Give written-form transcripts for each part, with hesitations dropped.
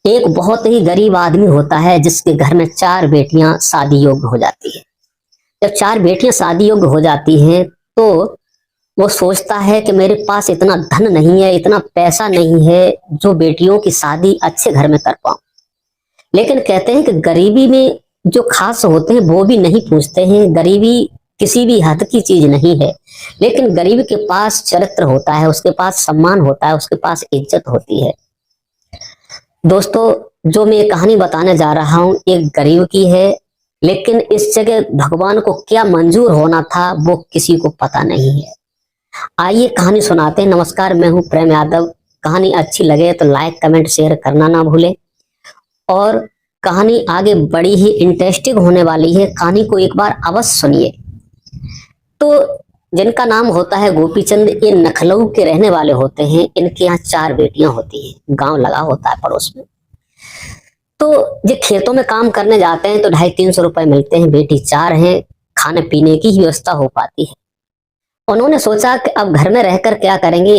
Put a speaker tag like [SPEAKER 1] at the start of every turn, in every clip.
[SPEAKER 1] एक बहुत ही गरीब आदमी होता है जिसके घर में चार बेटियां शादी योग्य हो जाती है। जब चार बेटियां शादी योग्य हो जाती हैं तो वो सोचता है कि मेरे पास इतना धन नहीं है, इतना पैसा नहीं है जो बेटियों की शादी अच्छे घर में कर पाऊं। लेकिन कहते हैं कि गरीबी में जो खास होते हैं वो भी नहीं पूछते हैं। गरीबी किसी भी हद की चीज नहीं है, लेकिन गरीब के पास चरित्र होता है, उसके पास सम्मान होता है, उसके पास इज्जत होती है। दोस्तों, जो मैं कहानी बताने जा रहा हूँ एक गरीब की है, लेकिन इस जगह भगवान को क्या मंजूर होना था वो किसी को पता नहीं है। आइए कहानी सुनाते हैं। नमस्कार, मैं हूँ प्रेम यादव। कहानी अच्छी लगे तो लाइक कमेंट शेयर करना ना भूले। और कहानी आगे बड़ी ही इंटरेस्टिंग होने वाली है। कहानी को एक बार अवश्य सुनिए। तो जिनका नाम होता है गोपीचंद, ये नखलऊ के रहने वाले होते हैं। इनके यहाँ चार बेटियां होती हैं, गांव लगा होता है पड़ोस में। तो ये खेतों में काम करने जाते हैं तो 250-300 रुपए मिलते हैं। बेटी चार हैं, खाने पीने की ही व्यवस्था हो पाती है। उन्होंने सोचा कि अब घर में रहकर क्या करेंगे।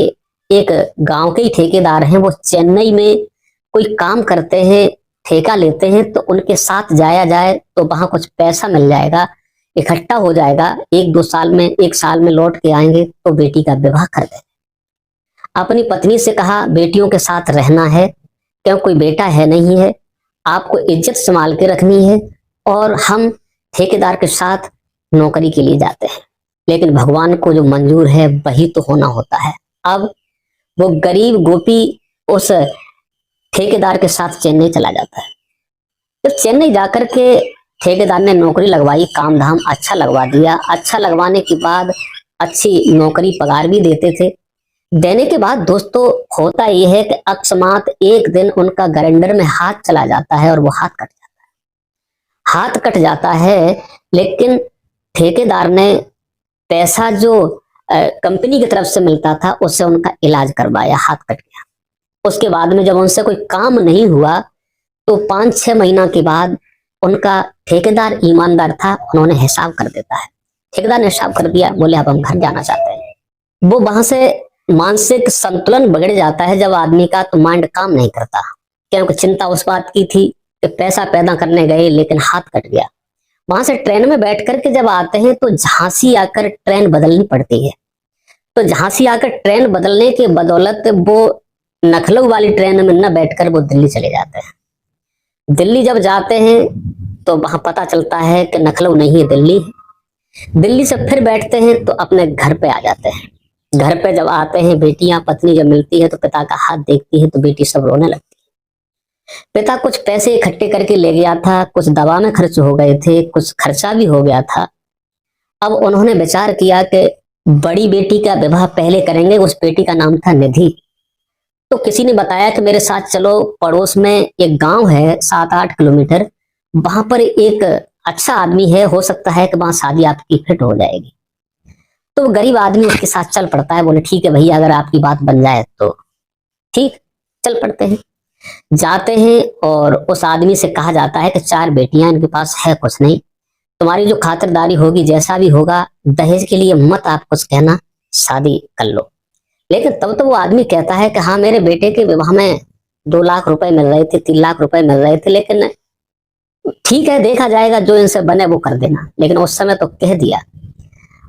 [SPEAKER 1] एक गांव के ही ठेकेदार हैं, वो चेन्नई में कोई काम करते हैं, ठेका लेते हैं, तो उनके साथ जाया जाए तो वहां कुछ पैसा मिल जाएगा, इकट्ठा हो जाएगा। 1-2 साल में, 1 साल में लौट के आएंगे तो बेटी का विवाह कर दें। अपनी पत्नी से कहा बेटियों के साथ रहना है, क्यों कोई बेटा है नहीं है, आपको इज्जत संभाल के रखनी है, और हम ठेकेदार के साथ नौकरी के लिए जाते हैं। लेकिन भगवान को जो मंजूर है वही तो होना होता है। अब वो गरीब गोपी उस ठेकेदार के साथ चेन्नई चला जाता है। जब चेन्नई जाकर के ठेकेदार ने नौकरी लगवाई, काम धाम अच्छा लगवा दिया। अच्छा लगवाने के बाद अच्छी नौकरी पगार भी देते थे। देने के बाद दोस्तों होता यह है कि अकस्मात एक दिन उनका ग्राइंडर में हाथ चला जाता है और वो हाथ कट जाता है। हाथ कट जाता है, लेकिन ठेकेदार ने पैसा जो कंपनी की तरफ से मिलता था उससे उनका इलाज करवाया, हाथ कट गया। उसके बाद में जब उनसे कोई काम नहीं हुआ तो 5-6 महीना के बाद उनका ठेकेदार ईमानदार था, उन्होंने हिसाब कर देता है। ठेकेदार ने हिसाब कर दिया, बोले अब हम घर जाना चाहते हैं। वो वहां से मानसिक संतुलन बिगड़ जाता है जब आदमी का, तो माइंड काम नहीं करता, क्योंकि चिंता उस बात की थी कि पैसा पैदा करने गए लेकिन हाथ कट गया। वहां से ट्रेन में बैठ करके जब आते हैं तो झांसी आकर ट्रेन बदलनी पड़ती है। तो झांसी आकर ट्रेन बदलने के बदौलत वो नखलऊ वाली ट्रेन में न बैठकर वो दिल्ली चले जाते हैं। दिल्ली जब जाते हैं तो वहां पता चलता है कि नखलऊ नहीं है, दिल्ली है। दिल्ली से फिर बैठते हैं तो अपने घर पे आ जाते हैं। घर पे जब आते हैं, बेटियां पत्नी जब मिलती है तो पिता का हाथ देखती है तो बेटी सब रोने लगती है। पिता कुछ पैसे इकट्ठे करके ले गया था, कुछ दवा में खर्च हो गए थे, कुछ खर्चा भी हो गया था। अब उन्होंने विचार किया कि बड़ी बेटी का विवाह पहले करेंगे। उस बेटी का नाम था निधि। तो किसी ने बताया कि मेरे साथ चलो, पड़ोस में एक गांव है 7-8 किलोमीटर, वहां पर एक अच्छा आदमी है, हो सकता है कि वहां शादी आपकी फिट हो जाएगी। तो गरीब आदमी उसके साथ चल पड़ता है। बोले ठीक है भैया, अगर आपकी बात बन जाए तो ठीक, चल पड़ते हैं। जाते हैं और उस आदमी से कहा जाता है कि चार बेटियां, इनके पास है कुछ नहीं, तुम्हारी जो खातिरदारी होगी, जैसा भी होगा, दहेज के लिए मत आप कुछ कहना, शादी कर लो। लेकिन तब तो वो आदमी कहता है कि हाँ, मेरे बेटे के विवाह में 2 लाख रुपए मिल रहे थे, 3 लाख रुपए मिल रहे थे, लेकिन ठीक है, देखा जाएगा, जो इनसे बने वो कर देना। लेकिन उस समय तो कह दिया।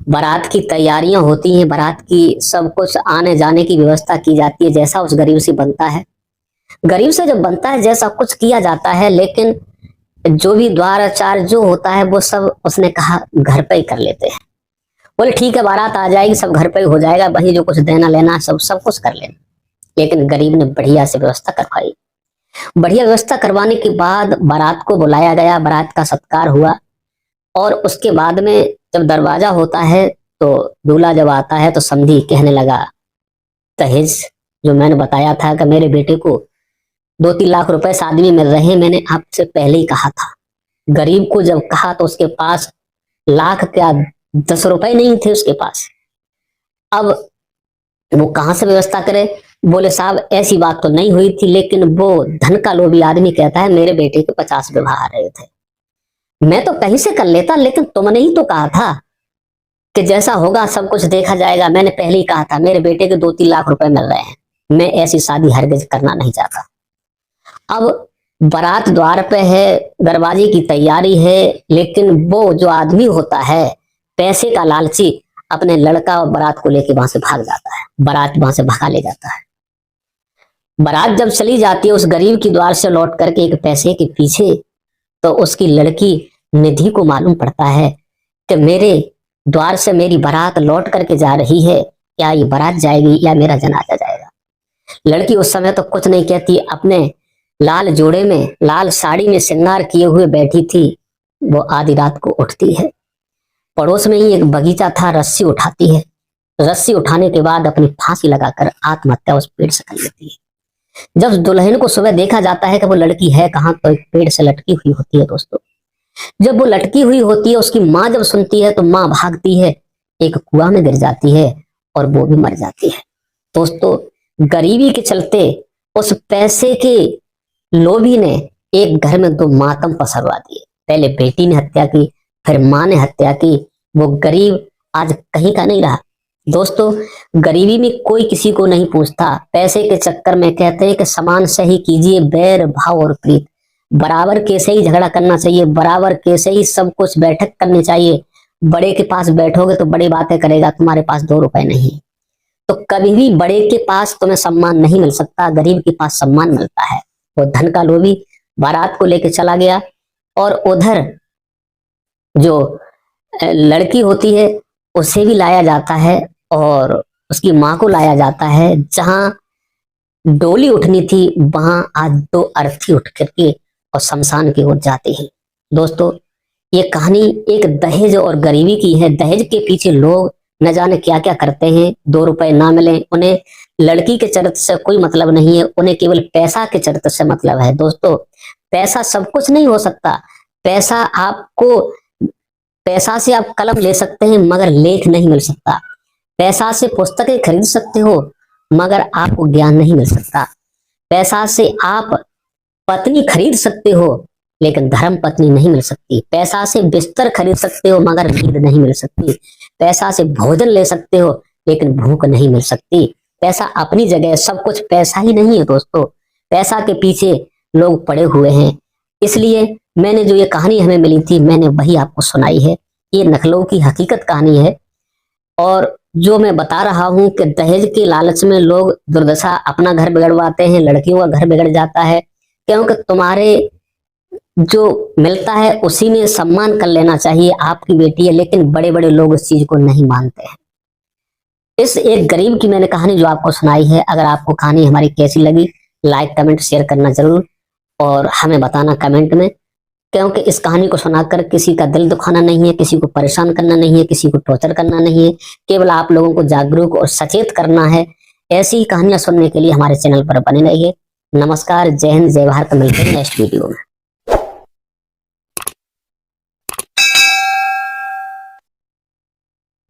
[SPEAKER 1] बारात की तैयारियां होती हैं, बारात की सब कुछ आने जाने की व्यवस्था की जाती है, जैसा उस गरीब से बनता है। गरीब से जब बनता है जैसा कुछ किया जाता है, लेकिन जो भी द्वार आचार जो होता है वो सब उसने कहा घर पे ही कर लेते हैं। बोले ठीक है, बारात आ जाएगी, सब घर पे ही हो जाएगा, वही जो कुछ देना लेना सब सब कुछ कर लेना। लेकिन गरीब ने बढ़िया से व्यवस्था करवाई। बढ़िया व्यवस्था करवाने के बाद बारात को बुलाया गया, बारात का सत्कार हुआ। और उसके बाद में जब दरवाजा होता है तो दूल्हा जब आता है तो समधी कहने लगा, दहेज जो मैंने बताया था कि मेरे बेटे को 2-3 लाख रुपए शादी में मिल रहे हैं, मैंने आपसे पहले ही कहा था। गरीब को जब कहा तो उसके पास लाख क्या 10 रुपए नहीं थे उसके पास। अब वो कहां से व्यवस्था करे। बोले साहब ऐसी बात तो नहीं हुई थी, लेकिन वो धन का लोभी आदमी कहता है मेरे बेटे के 50 विवाह आ रहे थे, मैं तो कहीं से कर लेता, लेकिन तुमने ही तो कहा था कि जैसा होगा सब कुछ देखा जाएगा। मैंने पहले ही कहा था, मेरे बेटे के 2-3 लाख रुपए मिल रहे हैं, मैं ऐसी शादी हरगिज करना नहीं चाहता। अब बारात द्वार पे है, दरवाजे की तैयारी है, लेकिन वो जो आदमी होता है पैसे का लालची अपने लड़का और बारात को लेके वहां से भाग जाता है, बारात वहां से भगा ले जाता है। बारात जब चली जाती है उस गरीब की द्वार से लौट करके एक पैसे के पीछे, तो उसकी लड़की निधि को मालूम पड़ता है कि मेरे द्वार से मेरी बारात लौट करके जा रही है, क्या ये बारात जाएगी या मेरा जनाजा जाएगा। लड़की उस समय तो कुछ नहीं कहती, अपने लाल जोड़े में लाल साड़ी में श्रृंगार किए हुए बैठी थी। वो आधी रात को उठती है, पड़ोस में ही एक बगीचा था, रस्सी उठाती है, रस्सी उठाने के बाद अपनी फांसी लगाकर आत्महत्या उस पेड़ से कर लेती है। जब दुल्हन को सुबह देखा जाता है कि वो लड़की है कहाँ, तो एक पेड़ से लटकी हुई होती है दोस्तों। जब वो लटकी हुई होती है, उसकी माँ जब सुनती है तो माँ भागती है, एक कुआं में गिर जाती है और वो भी मर जाती है। दोस्तों, गरीबी के चलते उस पैसे के लोभी ने एक घर में दो मातम पसरवा दिए। पहले बेटी ने हत्या की, फिर माँ ने हत्या की। वो गरीब आज कहीं का नहीं रहा। दोस्तों, गरीबी में कोई किसी को नहीं पूछता। पैसे के चक्कर में कहते हैं कि समान से ही कीजिए बैर भाव और प्रीत, बराबर कैसे ही झगड़ा करना चाहिए, बराबर कैसे ही सब कुछ बैठक करनी चाहिए। बड़े के पास बैठोगे तो बड़ी बातें करेगा, तुम्हारे पास 2 रुपए नहीं, तो कभी भी बड़े के पास तुम्हें सम्मान नहीं मिल सकता, गरीब के पास सम्मान मिलता है। वो धन का लोभी बारात को लेके चला गया और उधर जो लड़की होती है उसे भी लाया जाता है और उसकी माँ को लाया जाता है। जहां डोली उठनी थी वहां आज 2 अर्थी उठ करके और शमशान की ओर जाते हैं। दोस्तों, ये कहानी एक दहेज और गरीबी की है। दहेज के पीछे लोग न जाने क्या क्या करते हैं। 2 रुपए ना मिले, उन्हें लड़की के चरित्र से कोई मतलब नहीं है, उन्हें केवल पैसा के चरित्र से मतलब है। दोस्तों, पैसा सब कुछ नहीं हो सकता। पैसा से आप कलम ले सकते हैं मगर लेख नहीं मिल सकता। पैसा से पुस्तकें खरीद सकते हो मगर आपको ज्ञान नहीं मिल सकता। पैसा से आप पत्नी खरीद सकते हो लेकिन धर्म पत्नी नहीं मिल सकती। पैसा से बिस्तर खरीद सकते हो मगर नींद नहीं मिल सकती। पैसा से भोजन ले सकते हो लेकिन भूख नहीं मिल सकती। पैसा अपनी जगह, सब कुछ पैसा ही नहीं है दोस्तों। पैसा के पीछे लोग पड़े हुए हैं। इसलिए मैंने जो ये कहानी हमें मिली थी मैंने वही आपको सुनाई है। ये नकलों की हकीकत कहानी है। और जो मैं बता रहा हूं कि दहेज के लालच में लोग दुर्दशा अपना घर बिगड़वाते हैं, लड़कियों का घर बिगड़ जाता है, क्योंकि तुम्हारे जो मिलता है उसी में सम्मान कर लेना चाहिए, आपकी बेटी है। लेकिन बड़े बड़े लोग इस चीज को नहीं मानते हैं। इस एक गरीब की मैंने कहानी जो आपको सुनाई है। अगर आपको कहानी हमारी कैसी लगी, लाइक कमेंट शेयर करना जरूर और हमें बताना कमेंट में, क्योंकि इस कहानी को सुनाकर किसी का दिल दुखाना नहीं है, किसी को परेशान करना नहीं है, किसी को टॉर्चर करना नहीं है, केवल आप लोगों को जागरूक और सचेत करना है। ऐसी ही कहानियां सुनने के लिए हमारे चैनल पर बने रहिए। नमस्कार, जय हिंद, जय भारत। मिलते हैं नेक्स्ट वीडियो में।